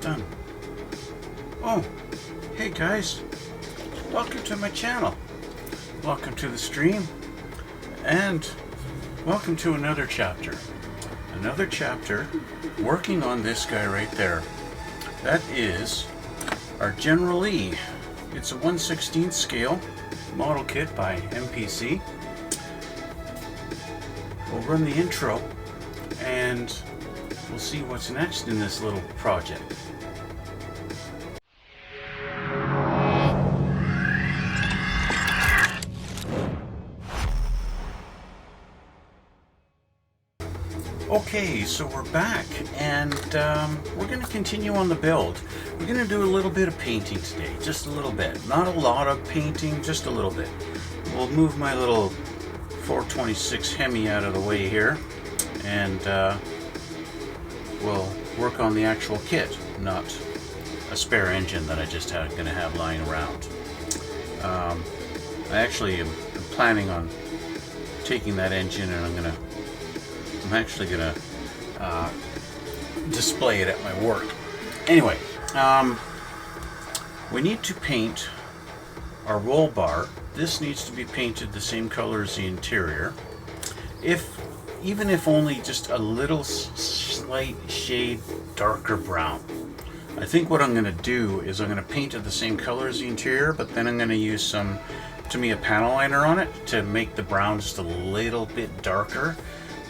Done. Oh, hey guys. Welcome to my channel. Welcome to the stream. And welcome to another chapter. Another chapter working on this guy right there. That is our General Lee. It's a 1/16 scale model kit by MPC. We'll run the intro and we'll see what's next in this little project. Okay, so we're back and we're going to continue on the build. We're going to do a little bit of painting today, just a little bit. Not a lot of painting, just a little bit. We'll move my little 426 Hemi out of the way here and we'll work on the actual kit, not a spare engine that I just going to have lying around. I actually am planning on taking that engine and I'm actually gonna display it at my work. Anyway, we need to paint our roll bar. This needs to be painted the same color as the interior. Even if only just a little slight shade darker brown. I think what I'm gonna do is I'm gonna paint it the same color as the interior, but then I'm gonna use some Tamiya panel liner on it to make the brown just a little bit darker,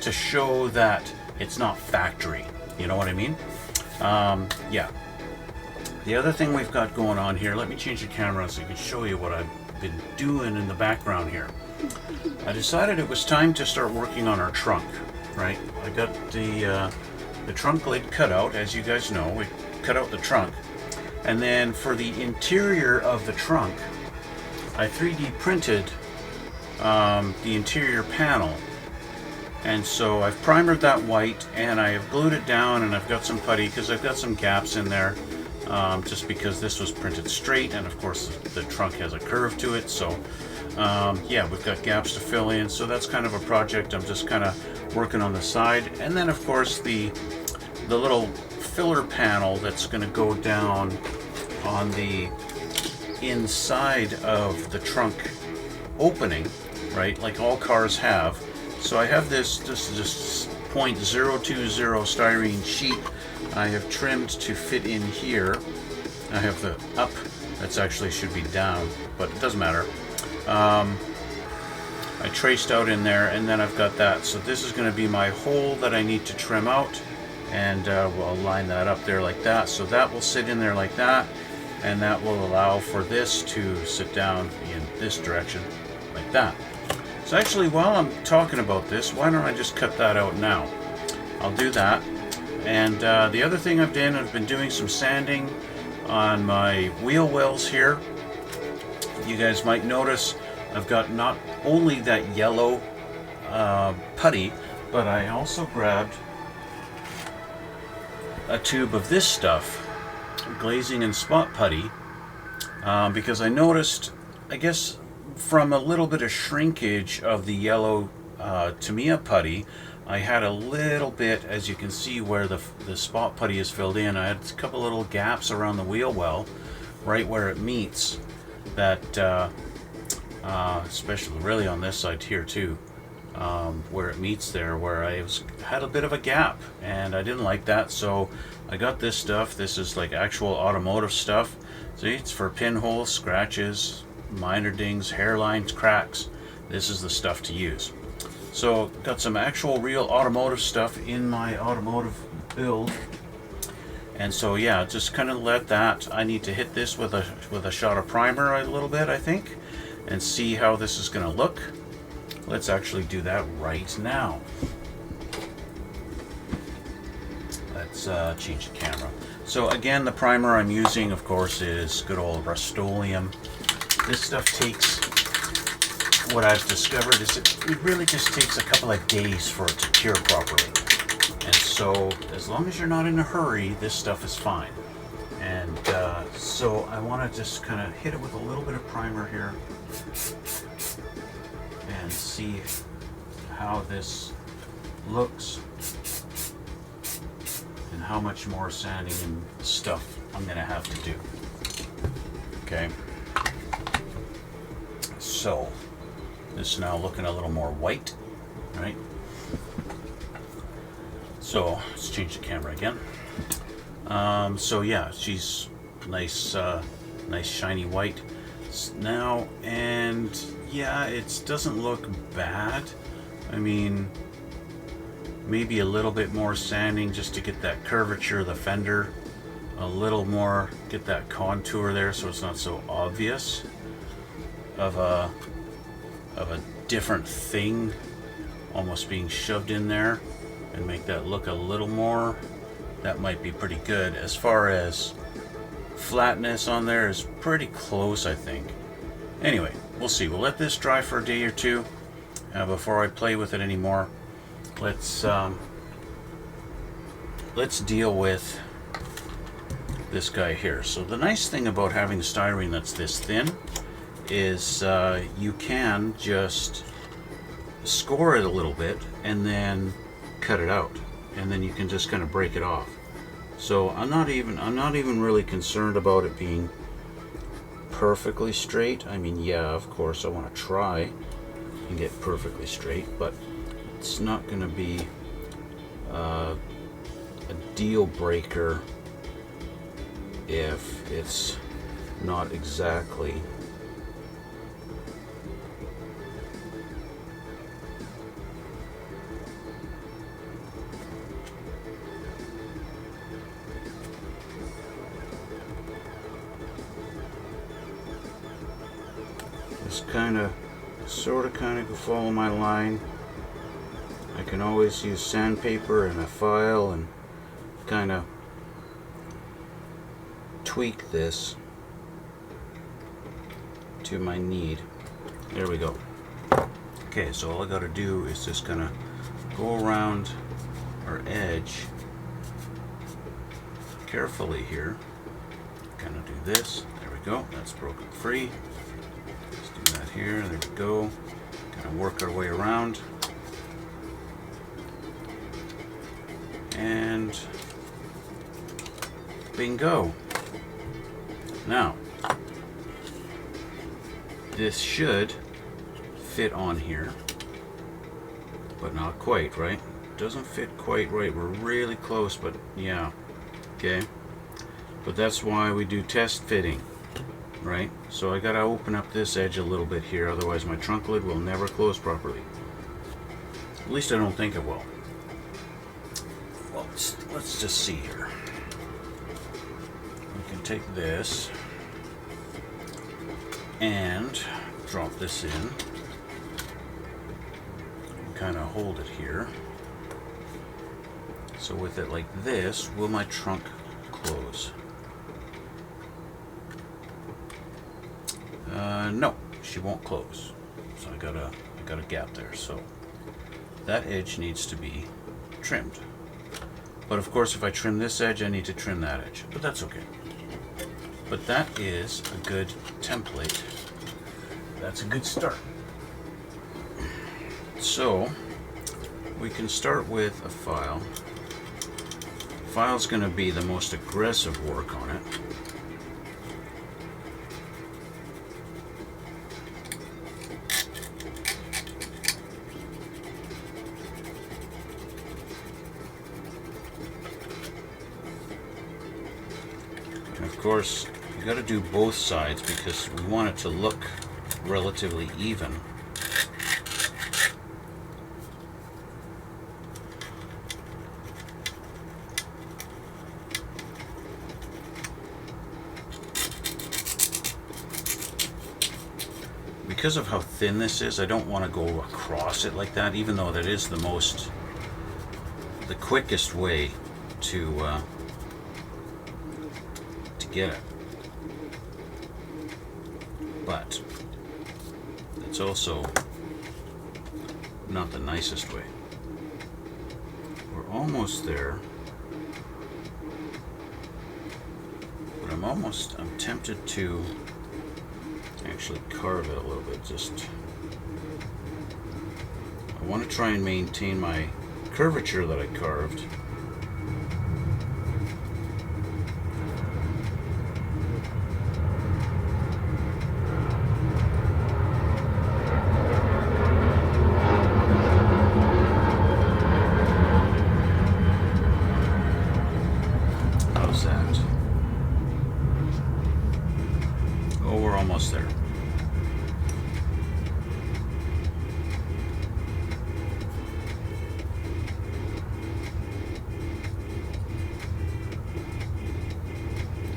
to show that it's not factory. You know what I mean? Yeah. The other thing we've got going on here, let me change the camera so I can show you what I've been doing in the background here. I decided it was time to start working on our trunk, right? I got the trunk lid cut out, as you guys know. We cut out the trunk. And then for the interior of the trunk, I 3D printed the interior panel. And so I've primered that white and I have glued it down, and I've got some putty because I've got some gaps in there, just because this was printed straight and of course the trunk has a curve to it. So yeah, we've got gaps to fill in. So that's kind of a project I'm just kind of working on the side. And then of course the little filler panel that's going to go down on the inside of the trunk opening, right, like all cars have. So I have this just 0.020 styrene sheet I have trimmed to fit in here. I have the up, that's actually should be down, but it doesn't matter. I traced out in there, and then I've got that. So this is going to be my hole that I need to trim out, and we'll line that up there like that. So that will sit in there like that, and that will allow for this to sit down in this direction like that. So actually, while I'm talking about this, why don't I just cut that out now? I'll do that. And the other thing I've been doing some sanding on my wheel wells here. You guys might notice I've got not only that yellow putty, but I also grabbed a tube of this stuff, glazing and spot putty, because I noticed, I guess, from a little bit of shrinkage of the yellow Tamiya putty, I had a little bit, as you can see where the spot putty is filled in, I had a couple little gaps around the wheel well, right where it meets, that especially really on this side here too, where it meets there, where I had a bit of a gap, and I didn't like that. So I got this stuff. This is like actual automotive stuff. See, it's for pinholes, scratches, minor dings, hairlines, cracks. This is the stuff to use. So got some actual real automotive stuff in my automotive build, and so yeah, just kind of let that. I need to hit this with a shot of primer a little bit, I think, and see how this is going to look. Let's actually do that right now. Let's change the camera. So again, the primer I'm using, of course, is good old Rust-Oleum. This stuff takes, what I've discovered is it really just takes a couple of days for it to cure properly. And so as long as you're not in a hurry, this stuff is fine. And so I want to just kind of hit it with a little bit of primer here and see how this looks. And and how much more sanding and stuff I'm gonna have to do. Okay. So this is now looking a little more white, right? So let's change the camera again. So yeah, she's nice, nice shiny white now, and yeah, it doesn't look bad. I mean, maybe a little bit more sanding just to get that curvature of the fender a little more, get that contour there so it's not so obvious of a different thing almost being shoved in there, and make that look a little more. That might be pretty good. As far as flatness on there is pretty close, I think. Anyway, we'll see. We'll let this dry for a day or two before I play with it anymore. Let's deal with this guy here. So the nice thing about having the styrene that's this thin is you can just score it a little bit and then cut it out, and then you can just kind of break it off. So I'm not even really concerned about it being perfectly straight. I mean, yeah, of course I want to try and get perfectly straight, but it's not going to be a deal breaker if it's not exactly. Just kind of follow my line. I can always use sandpaper and a file and kind of tweak this to my need. There we go. Okay, so all I got to do is just kind of go around our edge carefully here. Kind of do this. There we go. That's broken free. Let's do that here. There we go. Kind of work our way around. And bingo. Now, this should fit on here, but not quite, right? Doesn't fit quite right. We're really close, but yeah. Okay. But that's why we do test fitting, right? So I gotta open up this edge a little bit here, otherwise my trunk lid will never close properly. At least I don't think it will. Well, let's just see here. We can take this and drop this in and kind of hold it here. So with it like this, will my trunk close? No, she won't close. So I got a gap there. So that edge needs to be trimmed. But of course, if I trim this edge, I need to trim that edge. But that's okay. But that is a good template. That's a good start. So we can start with a file. File's going to be the most aggressive work on it. And of course, you got to do both sides because we want it to look relatively even. Because of how thin this is, I don't want to go across it like that, even though that is the quickest way to get it. But it's also not the nicest way. We're almost there. But I'm tempted to actually carve it a little bit. I want to try and maintain my curvature that I carved, How's that? Oh, we're almost there.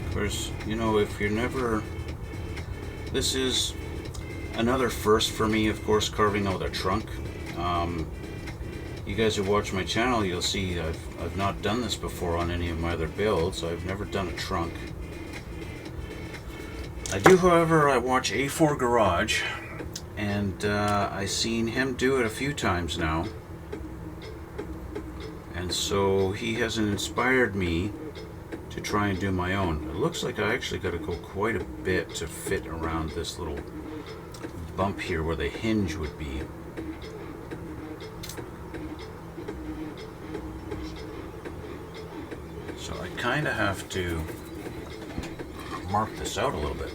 Of course, you know, if you're never... This is another first for me, of course, carving out a trunk. You guys who watch my channel, you'll see I've not done this before on any of my other builds. I've never done a trunk. I do, however, I watch A4 Garage, and I've seen him do it a few times now. And so he has inspired me to try and do my own. It looks like I actually got to go quite a bit to fit around this little bump here where the hinge would be. So I kind of have to mark this out a little bit.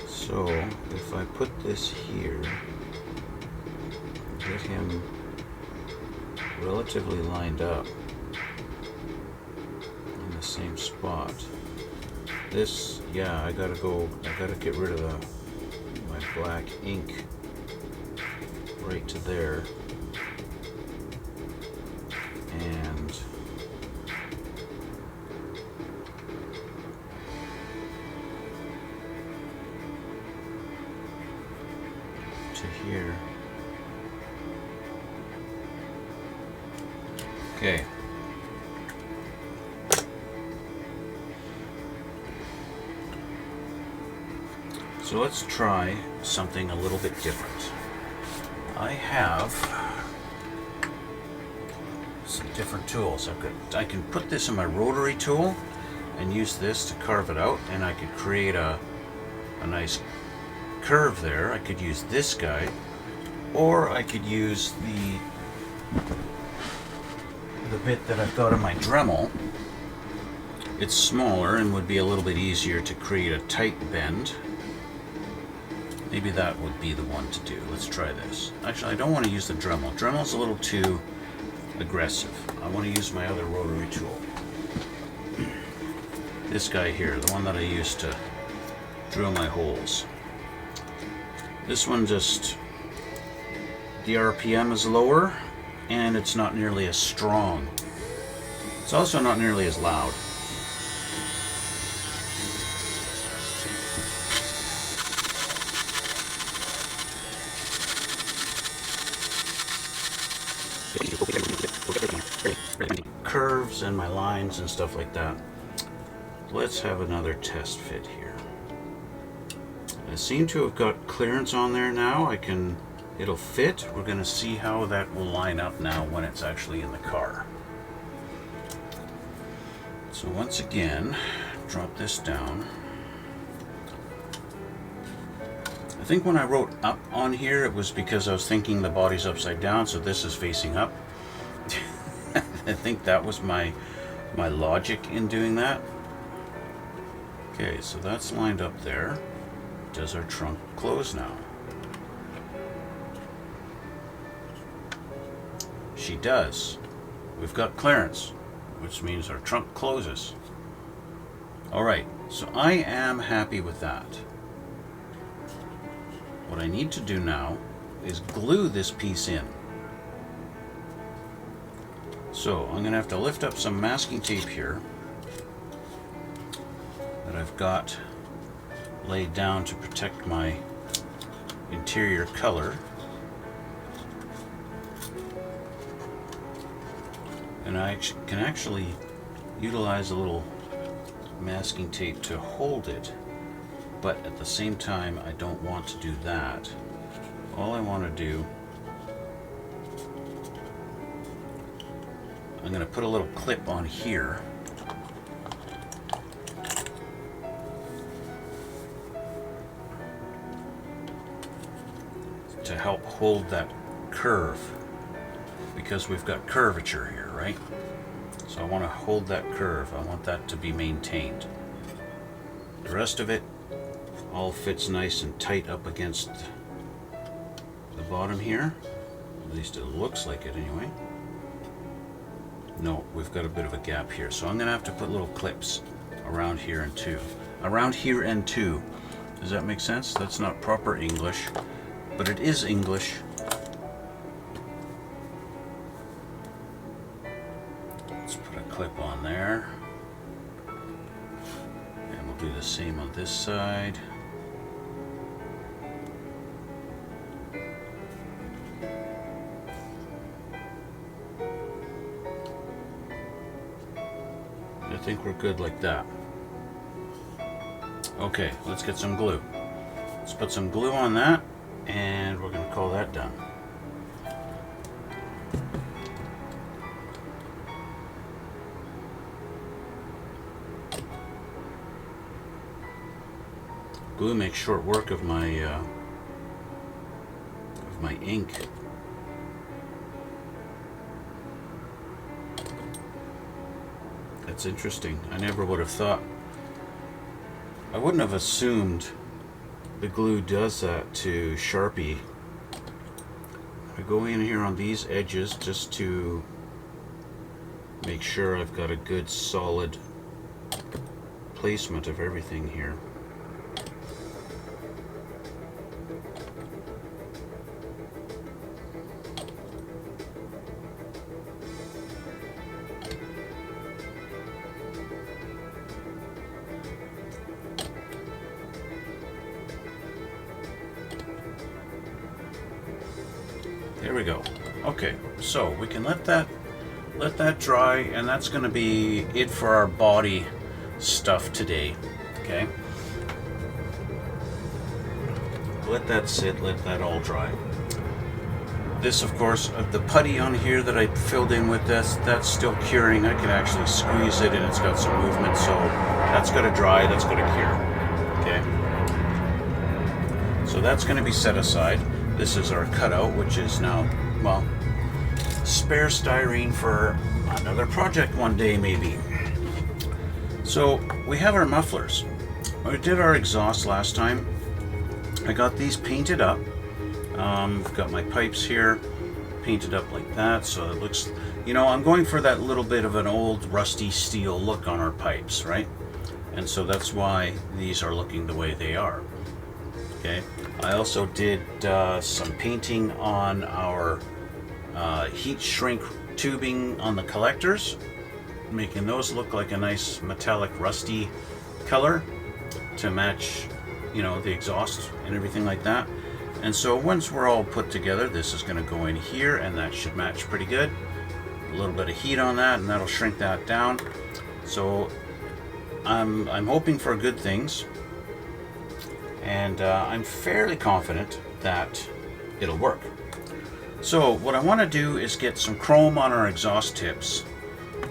So if I put this here, get him relatively lined up in the same spot. This, yeah, I gotta get rid of my black ink right to there, and to here. Okay. So let's try something a little bit different. I have some different tools. I can put this in my rotary tool and use this to carve it out, and I could create a nice curve there. I could use this guy, or I could use the bit that I've got in my Dremel. It's smaller and would be a little bit easier to create a tight bend. Maybe that would be the one to do. Let's try this. Actually, I don't want to use the Dremel. Dremel's a little too aggressive. I want to use my other rotary tool. This guy here, the one that I used to drill my holes. This one just, the RPM is lower, and it's not nearly as strong. It's also not nearly as loud. Curves and my lines and stuff like that. Let's have another test fit here. I seem to have got clearance on there now. It'll fit. We're going to see how that will line up now when it's actually in the car. So once again, drop this down. I think when I wrote up on here, it was because I was thinking the body's upside down, so this is facing up. I think that was my logic in doing that. Okay, so that's lined up there. Does our trunk close now? She does. We've got clearance, which means our trunk closes. Alright, so I am happy with that. What I need to do now is glue this piece in. So I'm going to have to lift up some masking tape here that I've got laid down to protect my interior color. And I can actually utilize a little masking tape to hold it, but at the same time I don't want to do that. All I want to do, I'm going to put a little clip on here to help hold that curve, because we've got curvature here, right? So I want to hold that curve. I want that to be maintained. The rest of it all fits nice and tight up against the bottom here. At least it looks like it anyway. No, we've got a bit of a gap here, so I'm gonna have to put little clips around here and two. Around here and two. Does that make sense? That's not proper English, but it is English. Let's put a clip on there. And we'll do the same on this side. I think we're good like that. Okay, let's get some glue. Let's put some glue on that, and we're going to call that done. Glue makes short work of my ink. That's interesting. I never would have thought. I wouldn't have assumed the glue does that to Sharpie. I go in here on these edges just to make sure I've got a good solid placement of everything here. There we go. Okay, so we can let that dry, and that's going to be it for our body stuff today. Okay, let that sit, let that all dry. This, of course, the putty on here that I filled in with this, that's still curing. I can actually squeeze it, and it's got some movement, so that's got to dry, that's got to cure. Okay, so that's going to be set aside. This is our cutout, which is now, well, spare styrene for another project one day, maybe. So we have our mufflers. We did our exhaust last time. I got these painted up. I've got my pipes here painted up like that, so it looks, you know, I'm going for that little bit of an old rusty steel look on our pipes, right? And so that's why these are looking the way they are. Okay. I also did some painting on our heat shrink tubing on the collectors, making those look like a nice metallic rusty color to match, you know, the exhaust and everything like that. And so once we're all put together, this is going to go in here, and that should match pretty good. A little bit of heat on that, and that'll shrink that down. So I'm hoping for good things. And I'm fairly confident that it'll work. So what I want to do is get some chrome on our exhaust tips.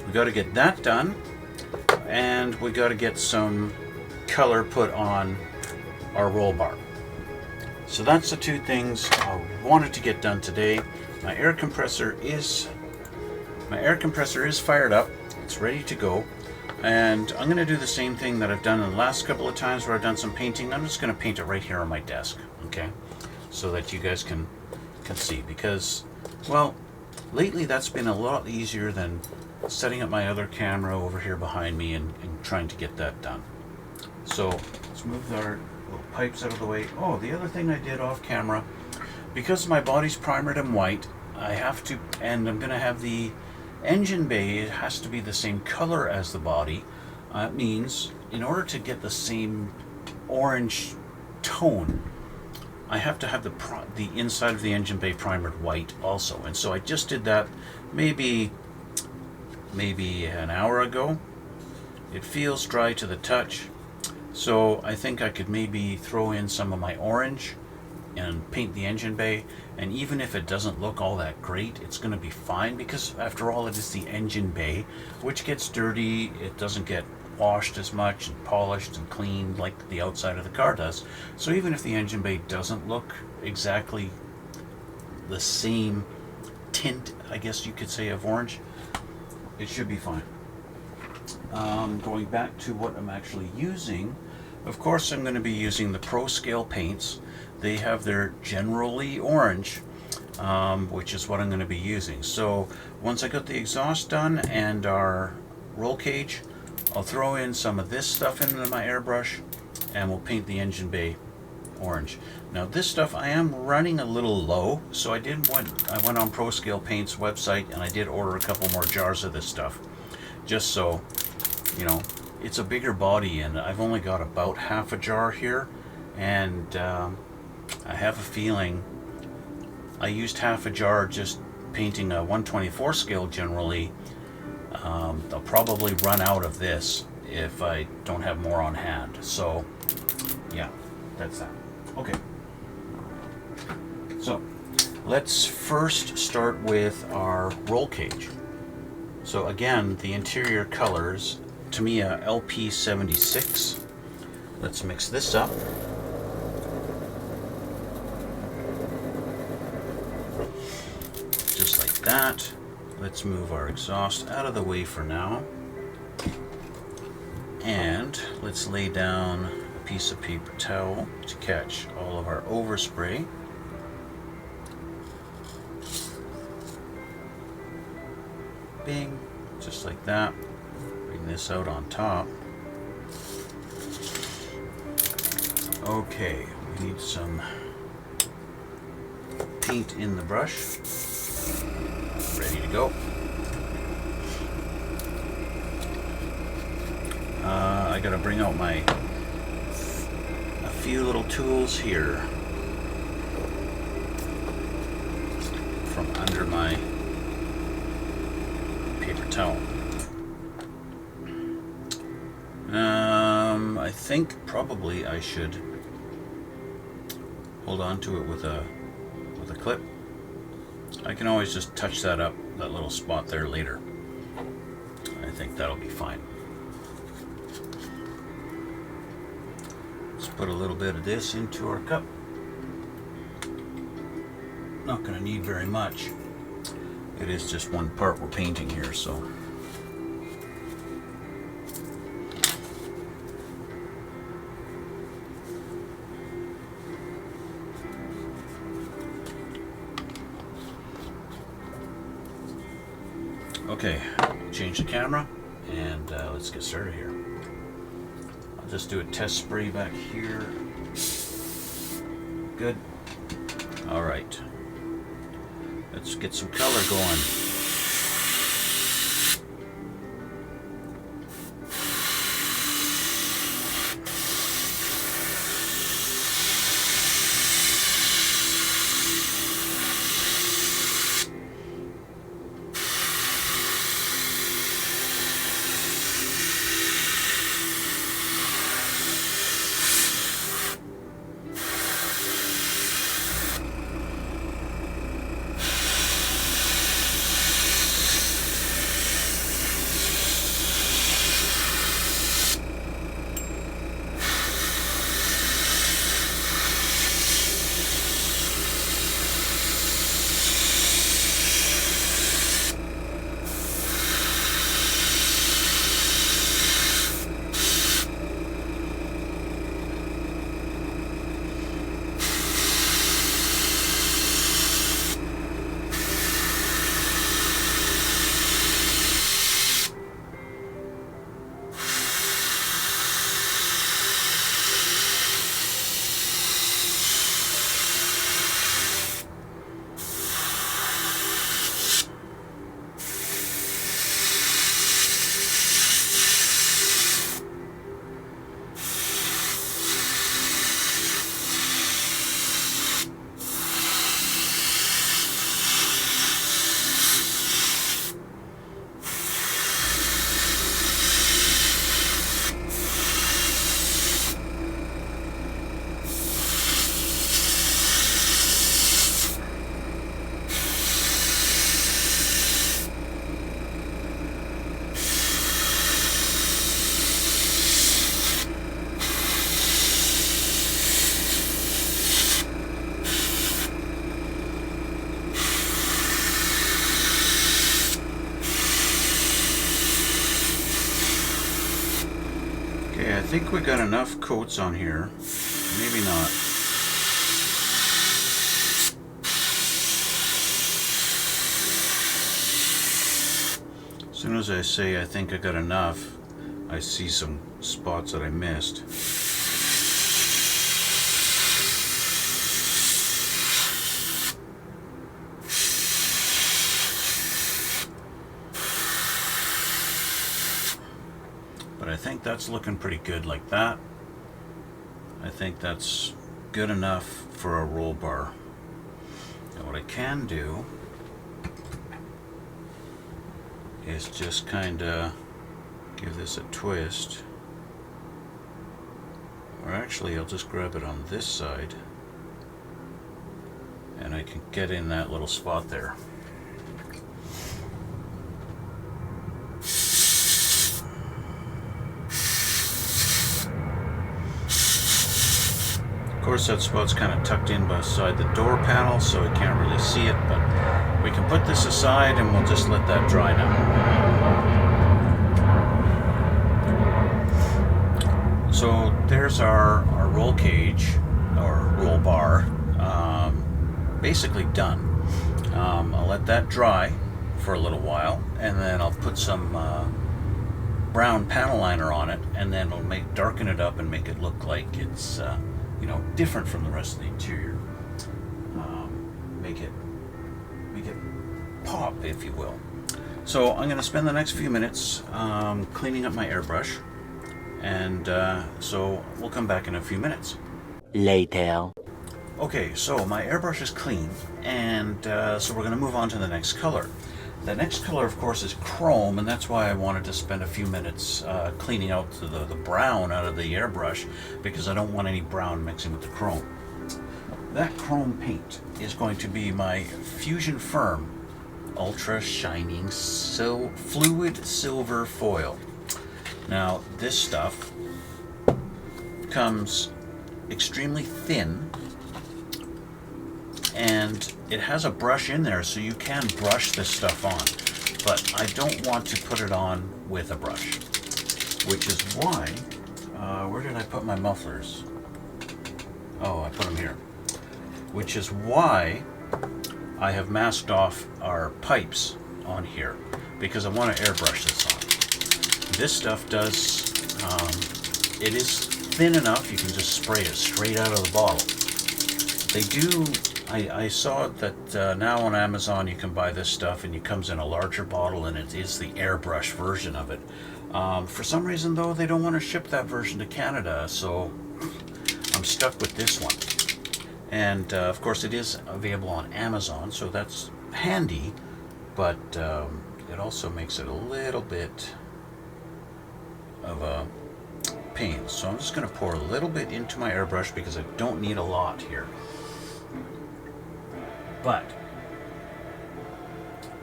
We got to get that done, and we got to get some color put on our roll bar. So that's the two things I wanted to get done today. My air compressor is fired up. It's ready to go. And I'm going to do the same thing that I've done in the last couple of times where I've done some painting. I'm just going to paint it right here on my desk, okay? So that you guys can see. Because, well, lately that's been a lot easier than setting up my other camera over here behind me and trying to get that done. So let's move our little pipes out of the way. Oh, the other thing I did off camera, because my body's primered in white, I have to, and I'm going to have the engine bay, it has to be the same color as the body. It means in order to get the same orange tone, I have to have the inside of the engine bay primered white also. And so I just did that maybe an hour ago. It feels dry to the touch, so I think I could maybe throw in some of my orange and paint the engine bay. And even if it doesn't look all that great, it's going to be fine, because after all, it is the engine bay, which gets dirty. It doesn't get washed as much and polished and cleaned like the outside of the car does. So even if the engine bay doesn't look exactly the same tint, I guess you could say, of orange, it should be fine. Going back to what I'm actually using, of course I'm going to be using the Pro Scale paints. They have their General Lee orange, which is what I'm going to be using. So once I got the exhaust done and our roll cage, I'll throw in some of this stuff into my airbrush and we'll paint the engine bay orange. Now this stuff I am running a little low, so I went on Pro Scale Paint's website and I did order a couple more jars of this stuff, just so, you know, it's a bigger body and I've only got about half a jar here, and I have a feeling I used half a jar just painting a 124 scale General Lee. I'll probably run out of this if I don't have more on hand. So yeah, that's that. Okay, so let's first start with our roll cage. So again, the interior colors, Tamiya LP76. Let's mix this up. Just like that. Let's move our exhaust out of the way for now. And let's lay down a piece of paper towel to catch all of our overspray. Bing, just like that. Bring this out on top. Okay, we need some paint in the brush. Ready to go. I gotta bring out a few little tools here from under my paper towel. I think probably I should hold on to it with a clip. I can always just touch that up, that little spot there later. I think that'll be fine. Let's put a little bit of this into our cup. Not going to need very much. It is just one part we're painting here, so. Okay, change the camera and let's get started here. I'll just do a test spray back here. Good. All right. Let's get some color going. Okay, I think we got enough coats on here. Maybe not. soon as I say I think I got enough, I see some spots that I missed. But I think that's looking pretty good like that. I think that's good enough for a roll bar. Now what I can do is just kind of give this a twist. Or actually I'll just grab it on this side and I can get in that little spot there. Of course that spot's kind of tucked in beside the door panel, so I can't really see it, but we can put this aside and we'll just let that dry now. So there's our roll cage, or roll bar, basically done. I'll let that dry for a little while, and then I'll put some brown panel liner on it, and then we'll darken it up and make it look like it's you know, different from the rest of the interior. Make it pop, if you will. So I'm going to spend the next few minutes cleaning up my airbrush, and so we'll come back in a few minutes. Later. Okay, so my airbrush is clean, and so we're going to move on to the next color. The next color, of course, is chrome, and that's why I wanted to spend a few minutes cleaning out the brown out of the airbrush, because I don't want any brown mixing with the chrome. That chrome paint is going to be my Fusion Firm Ultra Shining Fluid Silver Foil. Now, this stuff comes extremely thin, and it has a brush in there, so you can brush this stuff on, but I don't want to put it on with a brush, which is why, where did I put my mufflers? Oh, I put them here. Which is why I have masked off our pipes on here, because I want to airbrush this on. This stuff does, it is thin enough you can just spray it straight out of the bottle. They do, I saw that now on Amazon you can buy this stuff, and it comes in a larger bottle, and it is the airbrush version of it. For some reason though, they don't want to ship that version to Canada, so I'm stuck with this one. And of course it is available on Amazon, so that's handy, but it also makes it a little bit of a pain. So I'm just going to pour a little bit into my airbrush because I don't need a lot here. But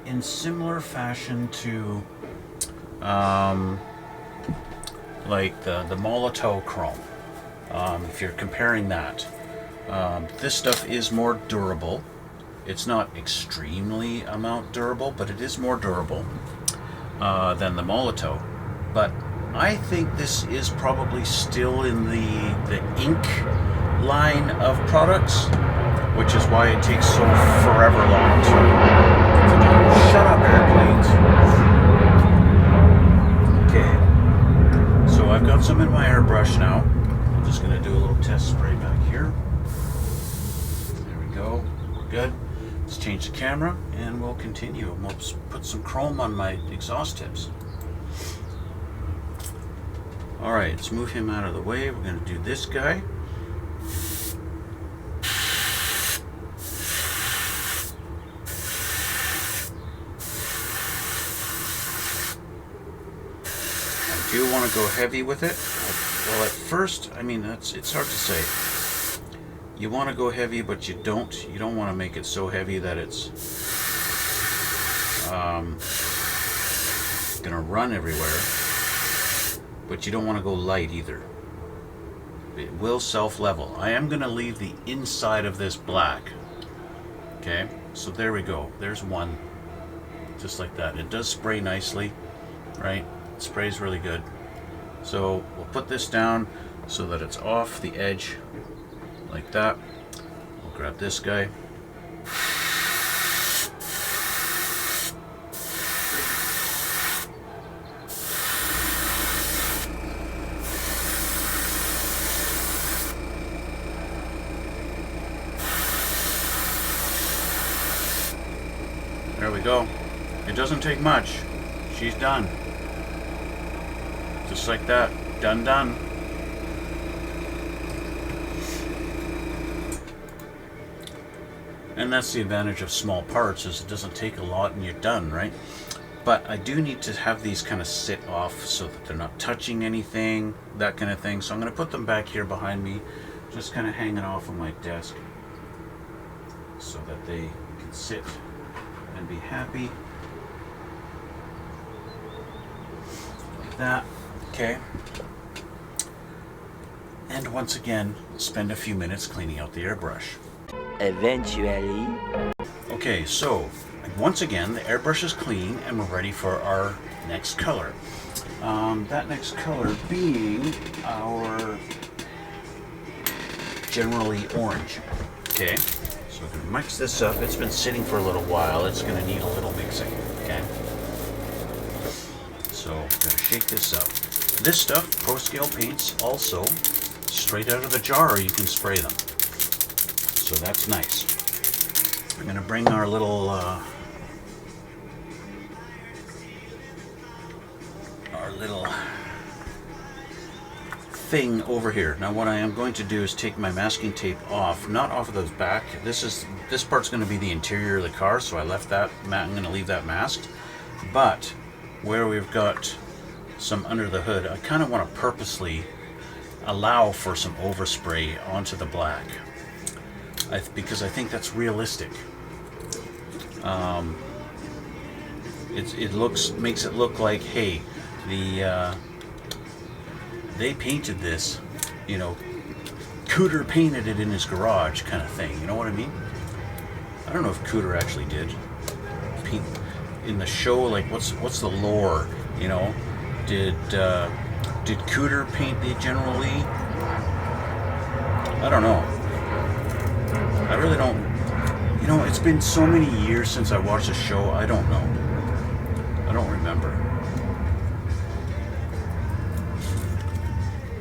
in similar fashion to like the Molotov chrome, if you're comparing that, this stuff is more durable. It's not extremely amount durable, but it is more durable than the Molotov. But I think this is probably still in the ink line of products, which is why it takes so forever long to do. Shut up, airplanes. Okay, so I've got some in my airbrush now. I'm just going to do a little test spray back here. There we go. We're good. Let's change the camera and we'll continue. We'll put some chrome on my exhaust tips. Alright, let's move him out of the way. We're going to do this guy. I do want to go heavy with it. Well, at first, I mean, it's hard to say. You want to go heavy, but you don't want to make it so heavy that it's going to run everywhere. But you don't want to go light either. It will self-level. I am going to leave the inside of this black. Okay, so there we go. There's one. Just like that. It does spray nicely, right? It sprays really good. So we'll put this down so that it's off the edge like that. We'll grab this guy. we go. It doesn't take much. She's done. Just like that. Done, done. And that's the advantage of small parts, is it doesn't take a lot and you're done, right? But I do need to have these kind of sit off so that they're not touching anything, that kind of thing. So I'm going to put them back here behind me, just kind of hanging off of my desk, so that they can sit and be happy. Like that. Okay. And once again, spend a few minutes cleaning out the airbrush. Eventually. Okay, so once again, the airbrush is clean and we're ready for our next color. That next color being our General Lee orange. Okay, so we're going to mix this up. It's been sitting for a little while. It's going to need a little mixing. Okay, so I'm going to shake this up. This stuff, Pro Scale paints, also straight out of the jar, you can spray them. So that's nice. We're going to bring our little thing over here. Now what I am going to do is take my masking tape off, not off of the back. This part's going to be the interior of the car, so I left that. I'm going to leave that masked. But where we've got some under the hood, I kind of want to purposely allow for some overspray onto the black, because I think that's realistic. It makes it look like, hey, they painted this, you know, Cooter painted it in his garage, kind of thing. You know what I mean? I don't know if Cooter actually did paint in the show. Like, what's the lore? You know, did Cooter paint the General Lee? I don't know. I really don't. You know, it's been so many years since I watched the show. I don't know. I don't remember.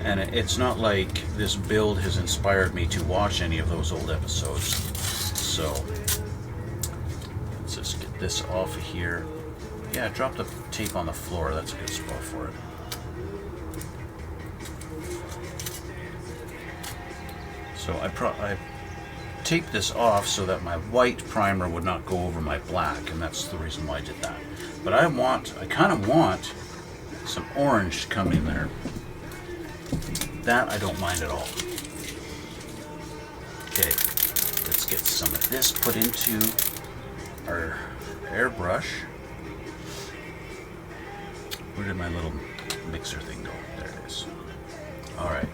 And it's not like this build has inspired me to watch any of those old episodes. So let's just get this off of here. Yeah, drop the tape on the floor. That's a good spot for it. So I taped this off so that my white primer would not go over my black, and that's the reason why I did that. But I kind of want some orange to come in there. That I don't mind at all. Okay, let's get some of this put into our airbrush. Where did my little mixer thing go? There it is. All right.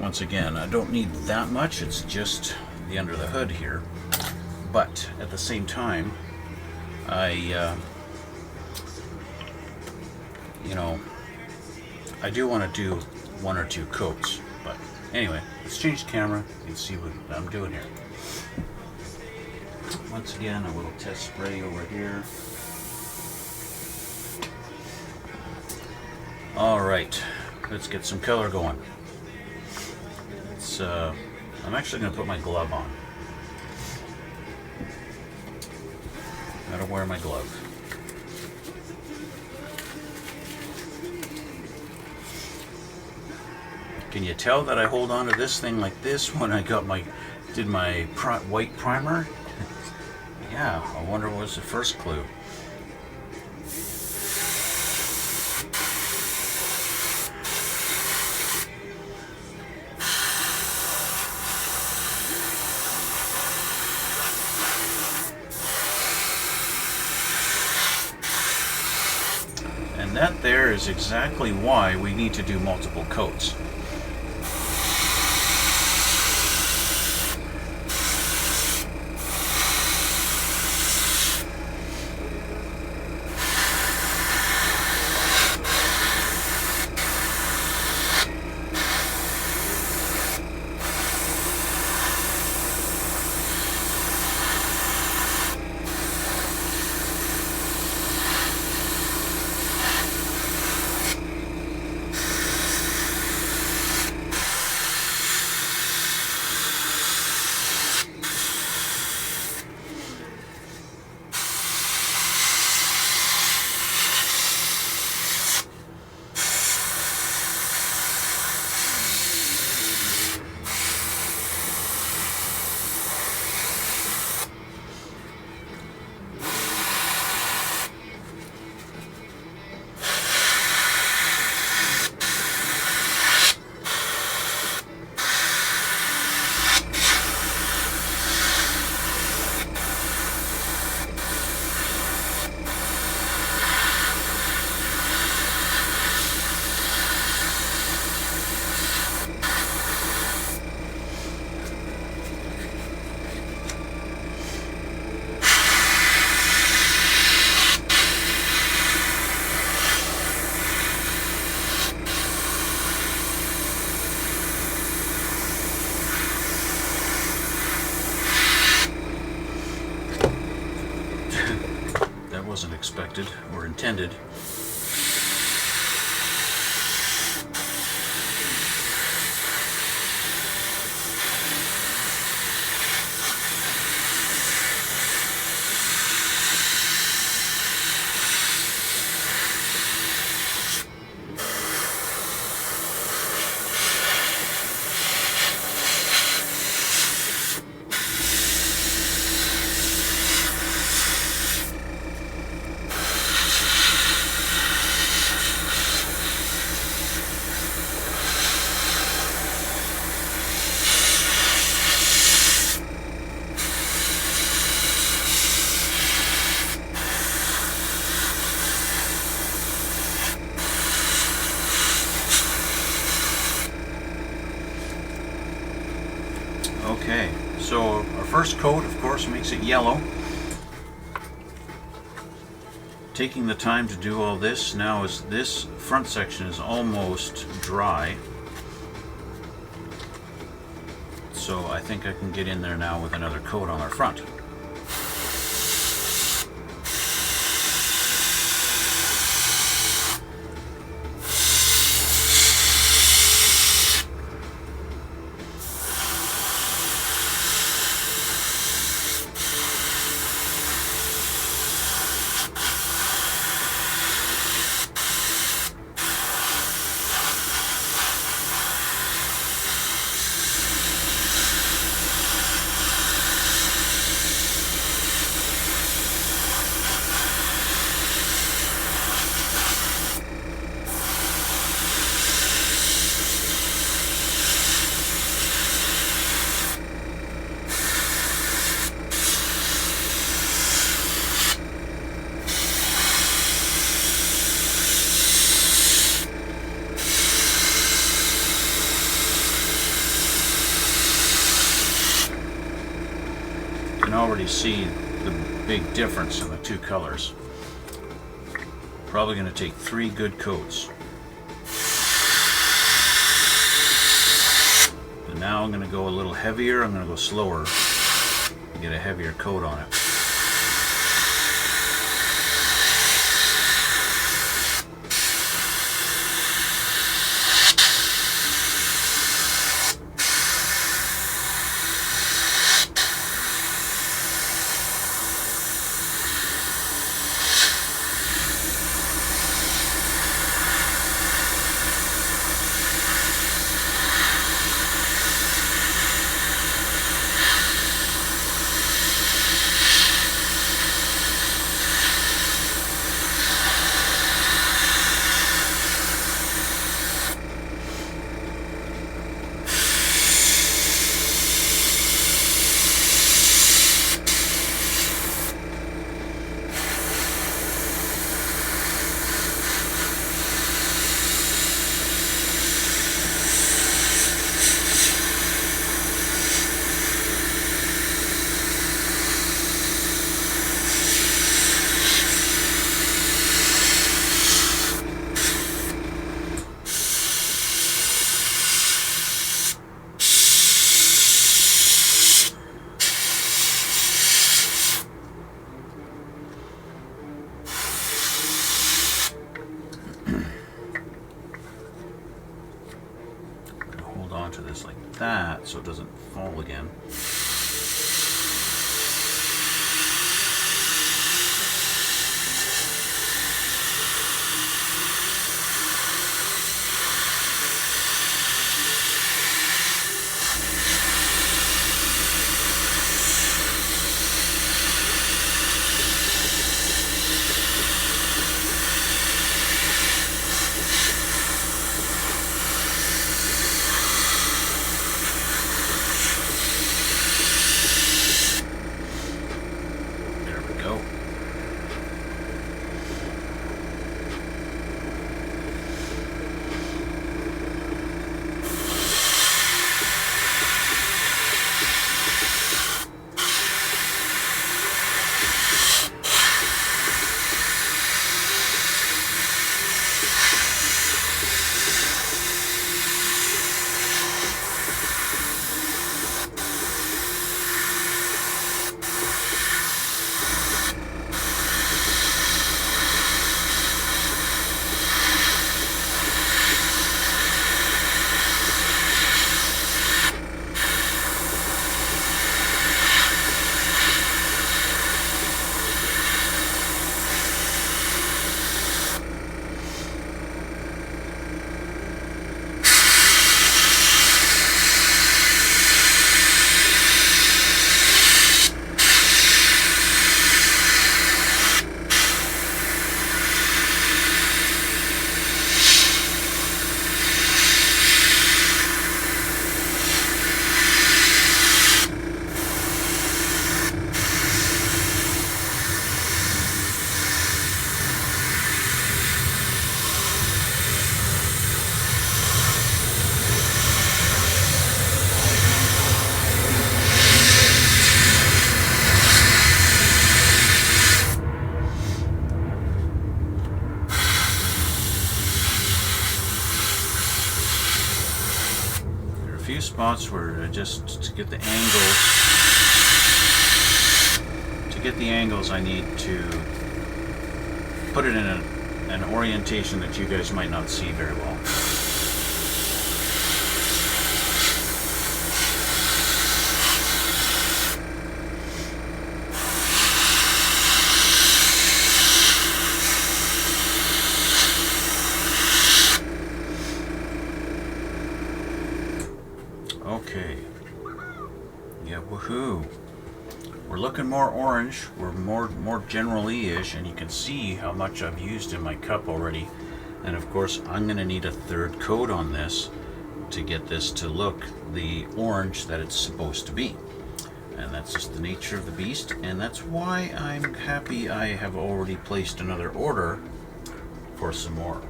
Once again, I don't need that much. It's just the under the hood here. But at the same time, I do want to do one or two coats. But anyway, let's change the camera and see what I'm doing here. Once again, a little test spray over here. All right, let's get some color going. I'm actually going to put my glove on. Gotta wear my glove. Can you tell that I hold on to this thing like this when I did my white primer? Yeah, I wonder what was the first clue. And that there is exactly why we need to do multiple coats. wasn't expected or intended. Okay, so our first coat, of course, makes it yellow. Taking the time to do all this now, as this front section is almost dry. So I think I can get in there now with another coat on our front. You can already see the big difference in the two colors. Probably going to take 3 good coats. And now I'm going to go a little heavier. I'm going to go slower and get a heavier coat on it. Onto this like that so it doesn't fall again. spots where just to get the angles. To get the angles, I need to put it in an orientation that you guys might not see very well. Okay. Yeah, woohoo. We're looking more orange. We're more General Lee-ish, and you can see how much I've used in my cup already. And of course, I'm going to need a third coat on this to get this to look the orange that it's supposed to be. And that's just the nature of the beast, and that's why I'm happy I have already placed another order for some more.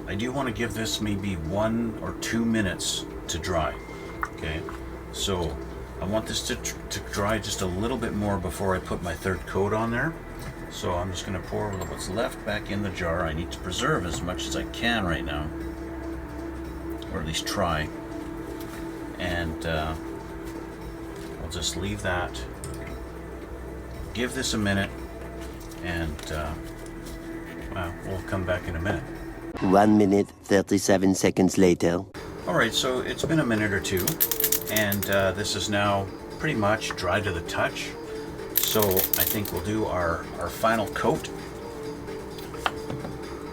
I do want to give this maybe 1 or 2 minutes to dry. Okay, so I want this to dry just a little bit more before I put my third coat on there. So I'm just going to pour what's left back in the jar. I need to preserve as much as I can right now, or at least try. And I'll just leave that. Give this a minute, and well, we'll come back in a minute. 1 minute, 37 seconds later. Alright, so it's been a minute or two, and this is now pretty much dry to the touch. So I think we'll do our final coat.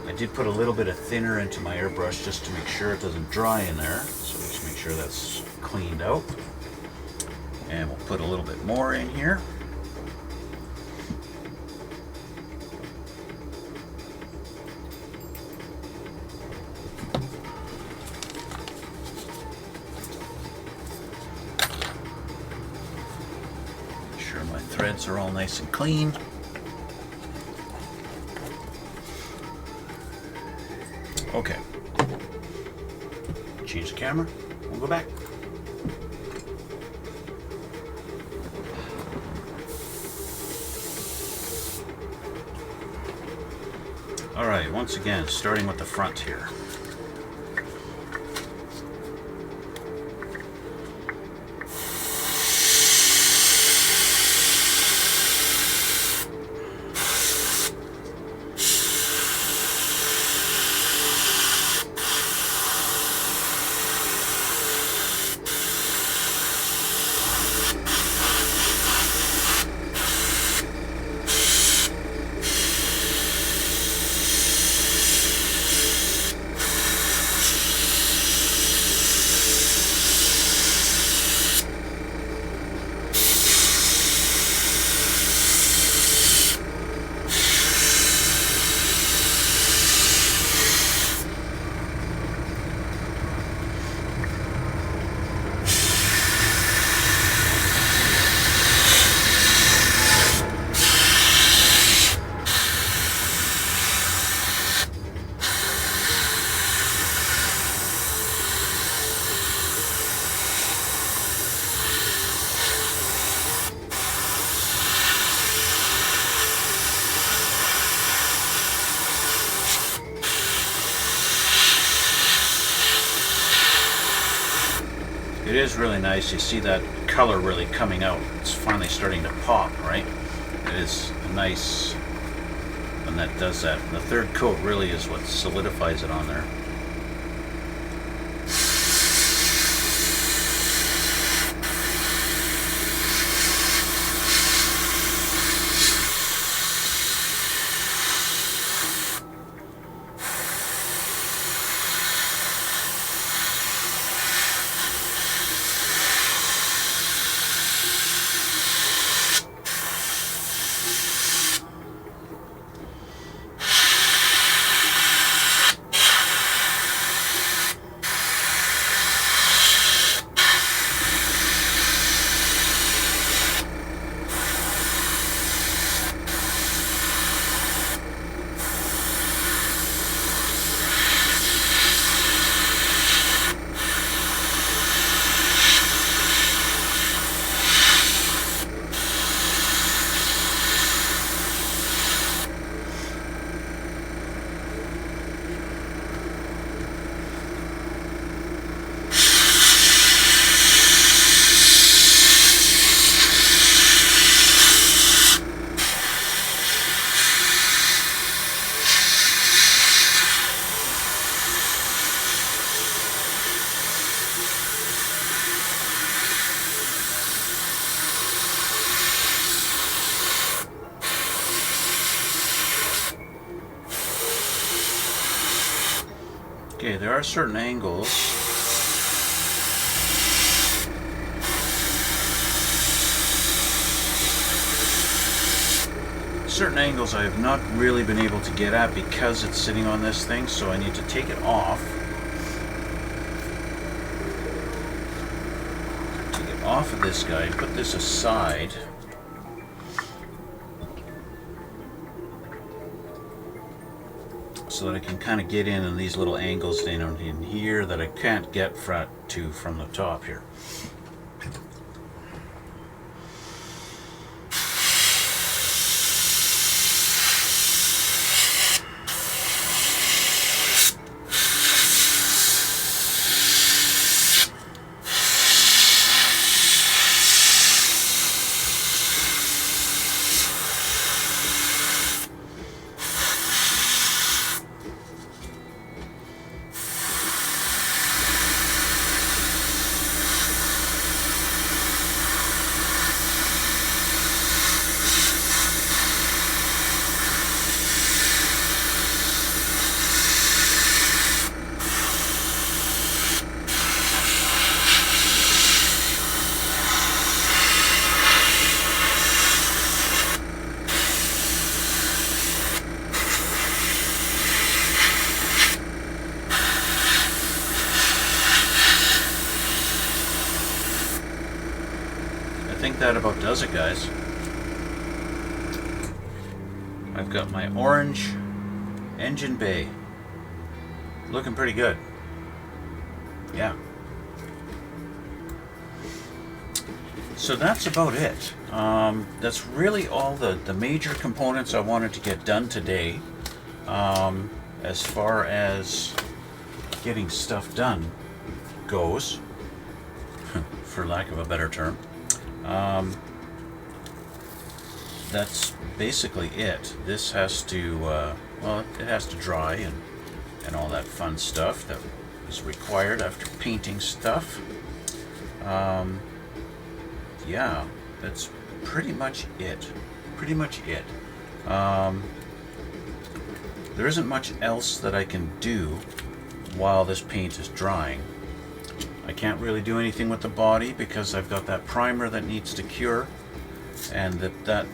I did put a little bit of thinner into my airbrush just to make sure it doesn't dry in there. So just make sure that's cleaned out. And we'll put a little bit more in here. My threads are all nice and clean. Okay. Change the camera. We'll go back. All right, once again, starting with the front here. It is really nice. You see that color really coming out. It's finally starting to pop, right? It is nice when that does that. And the third coat really is what solidifies it on there. there are certain angles. Certain angles I have not really been able to get at because it's sitting on this thing, so I need to take it off. Take it off of this guy, put this aside. So that I can kind of get in these little angles down in here that I can't get to from the top here. I think that about does it, guys. I've got my orange engine bay. Looking pretty good. Yeah. So that's about it. That's really all the major components I wanted to get done today. As far as getting stuff done goes, for lack of a better term. That's basically it. This has to, well, it has to dry and all that fun stuff that is required after painting stuff. Yeah, that's pretty much it. Pretty much it. There isn't much else that I can do while this paint is drying. I can't really do anything with the body because I've got that primer that needs to cure, and that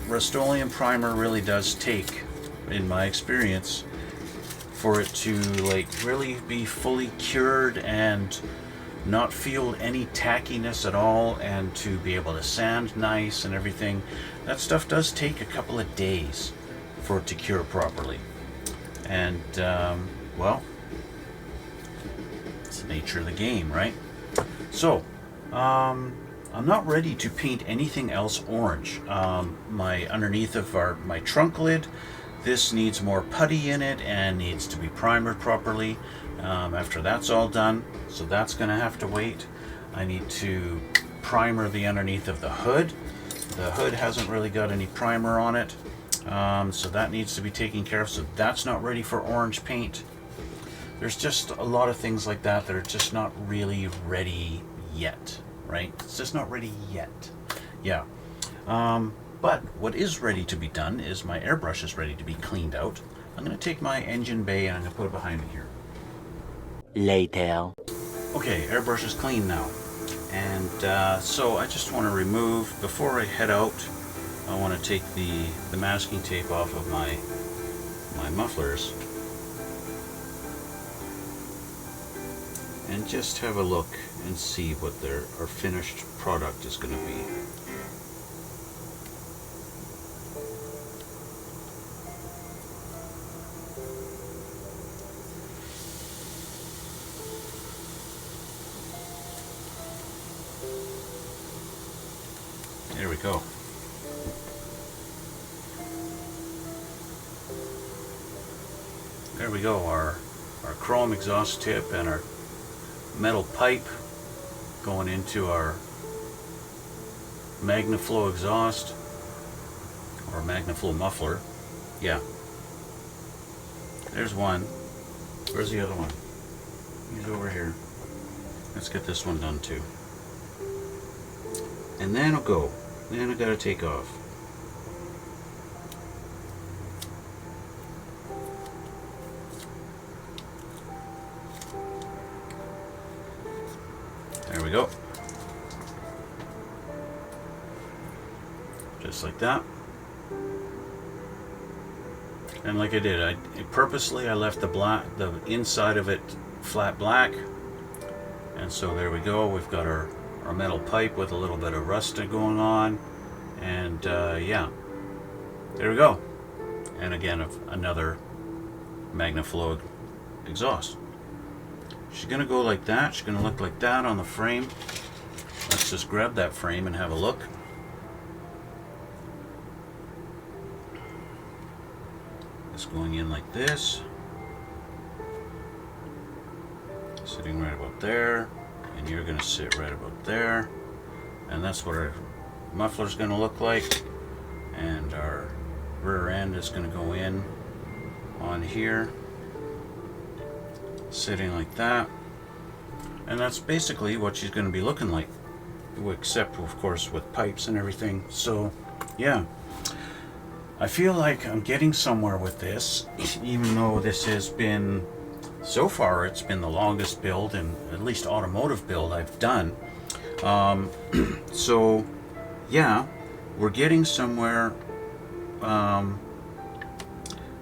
Rust-Oleum primer really does take, in my experience, for it to like really be fully cured and not feel any tackiness at all, and to be able to sand nice and everything. That stuff does take a couple of days for it to cure properly. And well, it's the nature of the game, right? So I'm not ready to paint anything else orange. My underneath of my trunk lid, this needs more putty in it and needs to be primered properly after that's all done, so that's gonna have to wait. I need to primer the underneath of the hood. The hood hasn't really got any primer on it, so that needs to be taken care of, so that's not ready for orange paint. There's just a lot of things like that that are just not really ready yet, right? It's just not ready yet. Yeah. But what is ready to be done is my airbrush is ready to be cleaned out. I'm going to take my engine bay and I'm going to put it behind me here. Later. Okay, airbrush is clean now. And so I just want to remove, before I head out, I want to take the masking tape off of my mufflers. And just have a look and see what our finished product is going to be. There we go. There we go, our chrome exhaust tip and our metal pipe going into our MagnaFlow exhaust, or MagnaFlow muffler. Yeah. There's one. Where's the other one? He's over here. Let's get this one done too. And then I'll go. Then I gotta take off. go. Just like that. And like I did, I purposely left the inside of it flat black. And so there we go. We've got our metal pipe with a little bit of rust going on. And yeah, there we go. And again, another MagnaFlow exhaust. She's going to go like that. She's going to look like that on the frame. Let's just grab that frame and have a look. It's going in like this. Sitting right about there. And you're going to sit right about there. And that's what our muffler's going to look like. And our rear end is going to go in on here. Sitting like that. And that's basically what she's going to be looking like. Except, of course, with pipes and everything. So, yeah. I feel like I'm getting somewhere with this, even though this has been, so far, it's been the longest build, and at least automotive build I've done. So, yeah, we're getting somewhere.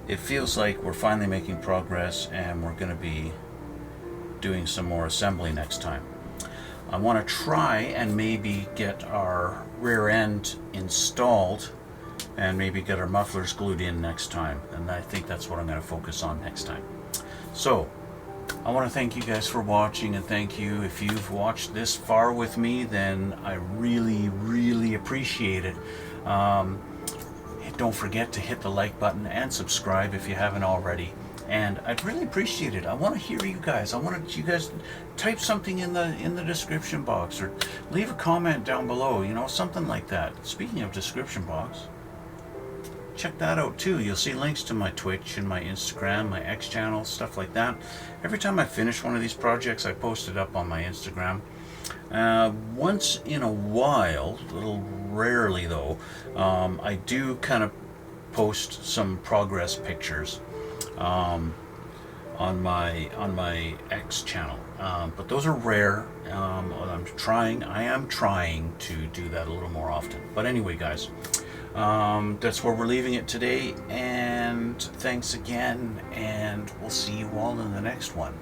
It feels like we're finally making progress, and we're going to be doing some more assembly next time. I want to try and maybe get our rear end installed and maybe get our mufflers glued in next time. And I think that's what I'm going to focus on next time. So, I want to thank you guys for watching, and thank you if you've watched this far with me, then I really, really appreciate it. Don't forget to hit the like button and subscribe if you haven't already. And I'd really appreciate it. I want to hear you guys. I want you guys type something in the description box, or leave a comment down below, you know, something like that. Speaking of description box, check that out too. You'll see links to my Twitch and my Instagram, my X channel, stuff like that. Every time I finish one of these projects, I post it up on my Instagram. Once in a while, a little rarely though, I do kind of post some progress pictures on my X channel, but those are rare. I am trying to do that a little more often. But anyway, guys, that's where we're leaving it today, and thanks again, and we'll see you all in the next one.